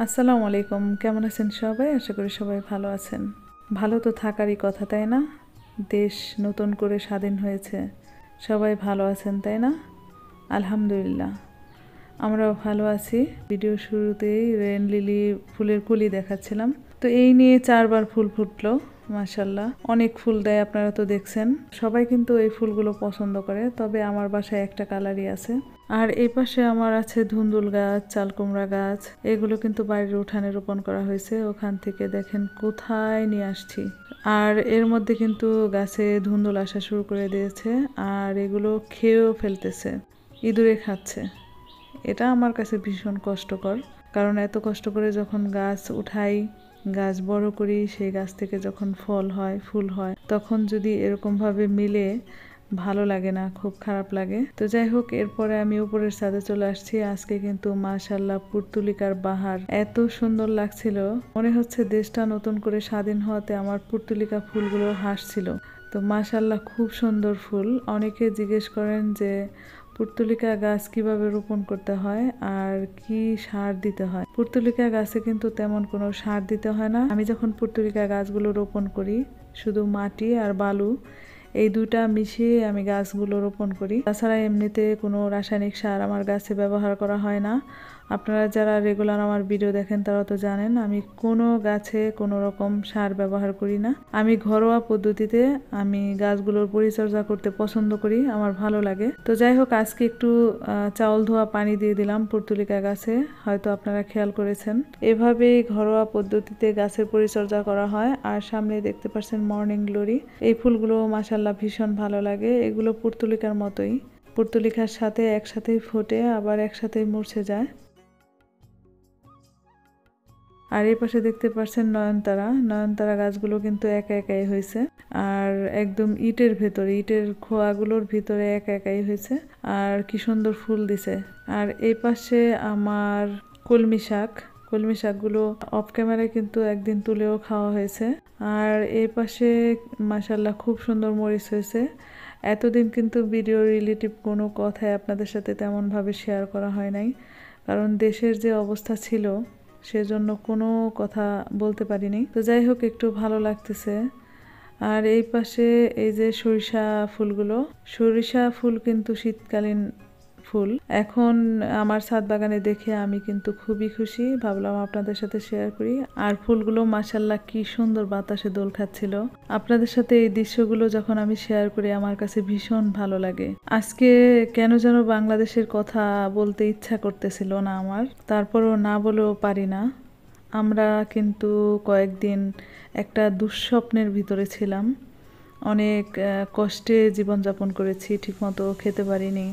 আসসালামু আলাইকুম। কেমন আছেন সবাই? আশা করি সবাই ভালো আছেন। ভালো তো থাকারই কথা, তাই না? দেশ নতুন করে স্বাধীন হয়েছে, সবাই ভালো আছেন, তাই না? আলহামদুলিল্লাহ, আমরাও ভালো আছি। ভিডিও শুরুতেই রেন লিলি ফুলের কুলি দেখাচ্ছিলাম। তো এই নিয়ে 4বার ফুল ফুটলো, মাশাল্লাহ। অনেক ফুল দেয়, আপনারা তো দেখছেন। সবাই কিন্তু এই ফুলগুলো পছন্দ করে, তবে আমার বাসায় একটা কালারই আছে। আর এই পাশে আমার আছে ধুন্দুল গাছ, চালকুমড়া গাছ। এগুলো কিন্তু বাড়ির উঠানে রোপণ করা হয়েছে। ওখান থেকে দেখেন কোথায় নিয়ে আসছি। আর এর মধ্যে কিন্তু গাছে ধুন্দুল আসা শুরু করে দিয়েছে, আর এগুলো খেয়েও ফেলতেছে, ইঁদুরে খাচ্ছে। এটা আমার কাছে ভীষণ কষ্টকর, কারণ এত কষ্ট করে যখন গাছ উঠাই, গাছ বড় করি, সেই গাছ থেকে যখন ফল হয়, ফুল হয়, তখন যদি এরকমভাবে মিলে, ভালো লাগে না, খুব খারাপ লাগে। তো যাই হোক, এরপরে আমি উপরের ছাদে চলে আসছি। আজকে কিন্তু মাশাল্লাহ পুর্তুলিকার বাহার, এত সুন্দর লাগছিল। মনে হচ্ছে দেশটা নতুন করে স্বাধীন হওয়াতে আমার পুর্তুলিকা ফুলগুলো হাসছিল। তো মাশাল্লাহ খুব সুন্দর ফুল। অনেকে জিজ্ঞেস করেন যে পুর্তুলিকা গাছ কিভাবে রোপণ করতে হয় আর কি সার দিতে হয়। পুর্তুলিকা গাছে কিন্তু তেমন কোনো সার দিতে হয় না। আমি যখন পুর্তুলিকা গাছগুলো রোপণ করি, শুধু মাটি আর বালু এই দুইটা মিশিয়ে আমি গাছগুলো রোপণ করি। তাছাড়া এমনিতে কোনো রাসায়নিক সার আমার গাছে ব্যবহার করা হয় না। আপনারা যারা রেগুলার আমার ভিডিও দেখেন তারা তো জানেন আমি কোনো গাছে কোনো রকম সার ব্যবহার করি না। আমি ঘরোয়া পদ্ধতিতে আমি গাছগুলোর পরিচর্যা করতে পছন্দ করি, আমার ভালো লাগে। তো যাই হোক, আজকে একটু চাউল ধোয়া পানি দিয়ে দিলাম পুর্তুলিকা গাছে, হয়তো আপনারা খেয়াল করেছেন। এভাবেই ঘরোয়া পদ্ধতিতে গাছের পরিচর্যা করা হয়। আর সামনে দেখতে পাচ্ছেন মর্নিং গ্লোরি, এই ফুলগুলো মাশাল্লাহ ভীষণ ভালো লাগে। এগুলো পুর্তুলিকার মতোই, পুর্তুলিকার সাথে একসাথেই ফোটে, আবার একসাথেই মরছে যায়। আর এই পাশে দেখতে পাচ্ছেন নয়নতারা, নয়নতারা গাছগুলো কিন্তু একা একাই হয়েছে। আর একদম ইটের ভেতরে, ইটের খোয়াগুলোর ভিতরে একা একাই হয়েছে। আর কি সুন্দর ফুল দিছে। আর এই পাশে আমার কলমি শাক, কলমি শাকগুলো অফ ক্যামেরায় কিন্তু একদিন তুলেও খাওয়া হয়েছে। আর এই পাশে মাশাল্লাহ খুব সুন্দর মরিচ হয়েছে। এতদিন কিন্তু ভিডিও রিলেটিভ কোনো কথাই আপনাদের সাথে তেমনভাবে শেয়ার করা হয় নাই, কারণ দেশের যে অবস্থা ছিল সেজন্য কোনো কথা বলতে পারিনি। তো যাই হোক, একটু ভালো লাগতেছে। আর এই পাশে এই যে সরিষা ফুলগুলো, সরিষা ফুল কিন্তু শীতকালীন ফুল। এখন আমার ছাদ বাগানে দেখে আমি কিন্তু খুবই খুশি, ভাবলাম আপনাদের সাথে শেয়ার করি। আর ফুলগুলো মাশাল্লাহ কি সুন্দর বাতাসে দোল খাচ্ছিল। আপনাদের সাথে এই দৃশ্যগুলো যখন আমি শেয়ার করি আমার কাছে ভীষণ ভালো লাগে। আজকে কেন যেন বাংলাদেশের কথা বলতে ইচ্ছা করতেছিল না আমার, তারপরও না বলেও পারি না। আমরা কিন্তু কয়েকদিন একটা দুঃস্বপ্নের ভিতরে ছিলাম, অনেক কষ্টে জীবনযাপন করেছি, ঠিকমতো খেতে পারিনি,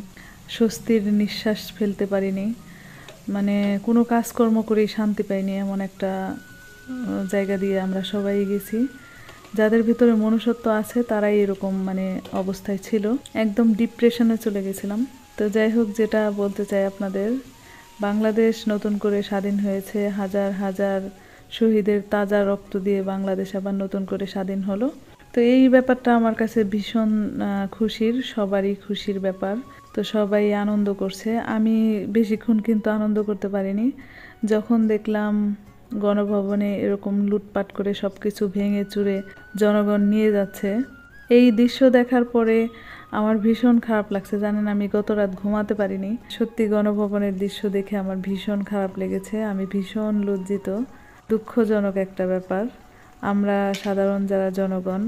স্বস্তির নিঃশ্বাস ফেলতে পারিনি, মানে কোনো কাজকর্ম করেই শান্তি পাইনি, এমন একটা জায়গা দিয়ে আমরা সবাই গেছি। যাদের ভিতরে মনুষ্যত্ব আছে তারাই এরকম মানে অবস্থায় ছিল, একদম ডিপ্রেশনে চলে গেছিলাম। তো যাই হোক, যেটা বলতে চাই আপনাদের, বাংলাদেশ নতুন করে স্বাধীন হয়েছে, হাজার হাজার শহীদের তাজা রক্ত দিয়ে বাংলাদেশ আবার নতুন করে স্বাধীন হলো। তো এই ব্যাপারটা আমার কাছে ভীষণ খুশির, সবারই খুশির ব্যাপার। তো সবাই আনন্দ করছে, আমি বেশিক্ষণ কিন্তু আনন্দ করতে পারিনি। যখন দেখলাম গণভবনে এরকম লুটপাট করে সব কিছু ভেঙে চুরে জনগণ নিয়ে যাচ্ছে, এই দৃশ্য দেখার পরে আমার ভীষণ খারাপ লাগছে। জানেন, আমি গত রাত ঘুমাতে পারিনি। সত্যি গণভবনের দৃশ্য দেখে আমার ভীষণ খারাপ লেগেছে, আমি ভীষণ লজ্জিত, দুঃখজনক একটা ব্যাপার। আমরা সাধারণ যারা জনগণ,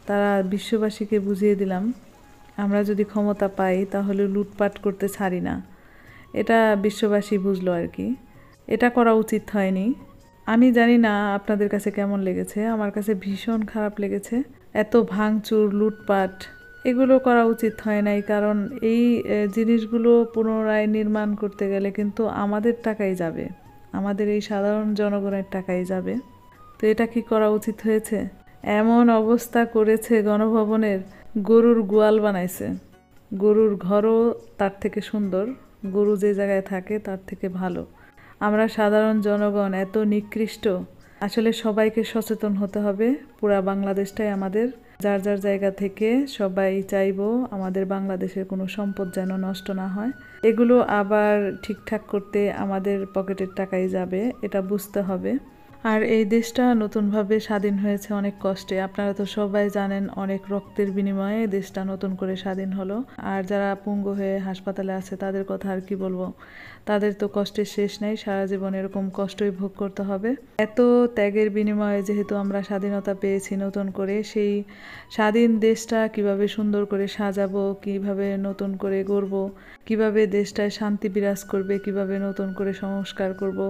তারা বিশ্ববাসীকে বুঝিয়ে দিলাম আমরা যদি ক্ষমতা পাই তাহলে লুটপাট করতে ছাড়ি না। এটা বিশ্ববাসী বুঝলো আর কি। এটা করা উচিত হয়নি। আমি জানি না আপনাদের কাছে কেমন লেগেছে, আমার কাছে ভীষণ খারাপ লেগেছে। এত ভাঙচুর, লুটপাট এগুলো করা উচিত হয় নাই, কারণ এই জিনিসগুলো পুনরায় নির্মাণ করতে গেলে কিন্তু আমাদের টাকাই যাবে, আমাদের এই সাধারণ জনগণের টাকাই যাবে। তো এটা কি করা উচিত হয়েছে? এমন অবস্থা করেছে গণভবনের, গরুর গোয়াল বানাইছে। গরুর ঘরও তার থেকে সুন্দর, গরু যে জায়গায় থাকে তার থেকে ভালো। আমরা সাধারণ জনগণ এত নিকৃষ্ট। আসলে সবাইকে সচেতন হতে হবে, পুরা বাংলাদেশটাই আমাদের, যার যার জায়গা থেকে সবাই চাইবো আমাদের বাংলাদেশের কোনো সম্পদ যেন নষ্ট না হয়। এগুলো আবার ঠিকঠাক করতে আমাদের পকেটের টাকাই যাবে, এটা বুঝতে হবে। আর এই দেশটা নতুনভাবে স্বাধীন হয়েছে অনেক কষ্টে। আপনারা তো সবাই জানেন অনেক রক্তের বিনিময়ে দেশটা নতুন করে স্বাধীন হলো। আর যারা পঙ্গু হয়ে হাসপাতালে আছে তাদের কথা আর কি বলবো, তাদের তো কষ্টের শেষ নেই, সারা জীবন এরকম কষ্টই ভোগ করতে হবে। এত ত্যাগের বিনিময়ে যেহেতু আমরা স্বাধীনতা পেয়েছি নতুন করে, সেই স্বাধীন দেশটা কিভাবে সুন্দর করে সাজাবো, কিভাবে নতুন করে গড়বো, কিভাবে দেশটায় শান্তি বিরাজ করবে, কিভাবে নতুন করে সংস্কার করব,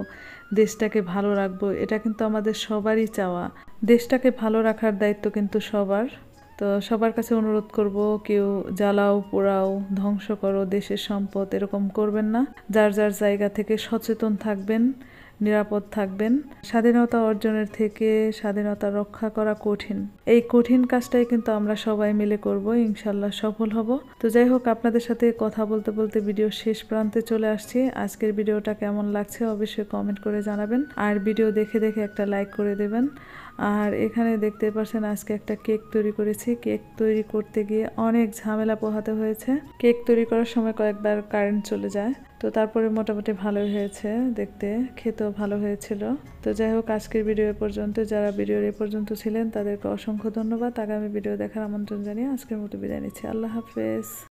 দেশটাকে ভালো রাখবো, এটা কিন্তু আমাদের সবারই চাওয়া। দেশটাকে ভালো রাখার দায়িত্ব কিন্তু সবার। তো সবার কাছে অনুরোধ করব, কেউ জ্বালাও পোড়াও ধ্বংস করো দেশের সম্পদ এরকম করবেন না। যার যার জায়গা থেকে সচেতন থাকবেন, নিরাপদ থাকবেন। স্বাধীনতা অর্জনের থেকে স্বাধীনতা রক্ষা করা কঠিন, এই কঠিন কাজটাই কিন্তু আমরা সবাই মিলে করব, ইনশাল্লাহ সফল হব। তো যাই হোক, আপনাদের সাথে কথা বলতে বলতে ভিডিও শেষ প্রান্তে চলে আসছি। আজকের ভিডিওটা কেমন লাগছে অবশ্যই কমেন্ট করে জানাবেন, আর ভিডিও দেখে দেখে একটা লাইক করে দেবেন। আর এখানে দেখতে পাচ্ছেন আজকে একটা কেক তৈরি করেছি। কেক তৈরি করতে গিয়ে অনেক ঝামেলা পোহাতে হয়েছে। কেক তৈরি করার সময় কয়েকবার কারেন্ট চলে যায়, তো তারপরে মোটামুটি ভালোই হয়েছে, দেখতে খেতেও ভালো হয়েছিল। তো যাই হোক, আজকের ভিডিও এ পর্যন্ত। যারা ভিডিওর এ পর্যন্ত ছিলেন তাদেরকে অসংখ্য ধন্যবাদ। আগামী ভিডিও দেখার আমন্ত্রণ জানিয়ে আজকের মতো বিদায় নিচ্ছি। আল্লাহ হাফেজ।